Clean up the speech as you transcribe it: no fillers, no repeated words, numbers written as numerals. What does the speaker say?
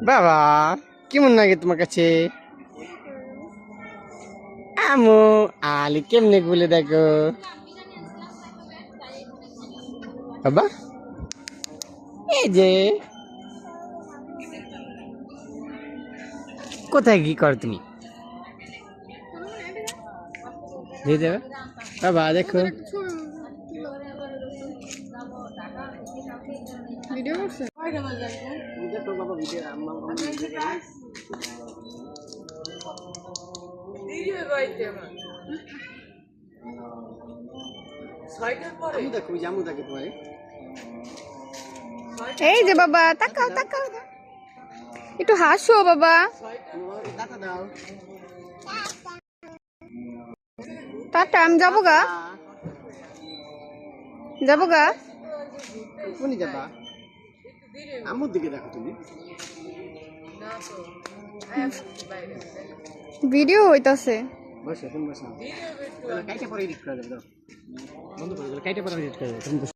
বাবা কেমন লাগে তোমার কাছে? আমু আলি কেমনে বলে দেখো বাবা। এই যে কোথায় কি করো তুমি? দিয়ে দেবে বাবা দেখো। ভিডিও করছে দেখো বাবা ভিডিও দেখো জামু দেখে পরে। এই যে বাবা তাকাও তাকাও একটু হাসো বাবা টাটা দাও। টাটা আমি যাবো গা কোনি যাবা? আমুর দিকে দেখো তুমি। ভিডিও হইতাছে বসো তুমি বসো। কাইটা পরে এডিট করে দেবো। বন্ধ করে দেবো কাইটা পরে এডিট করে দেবো।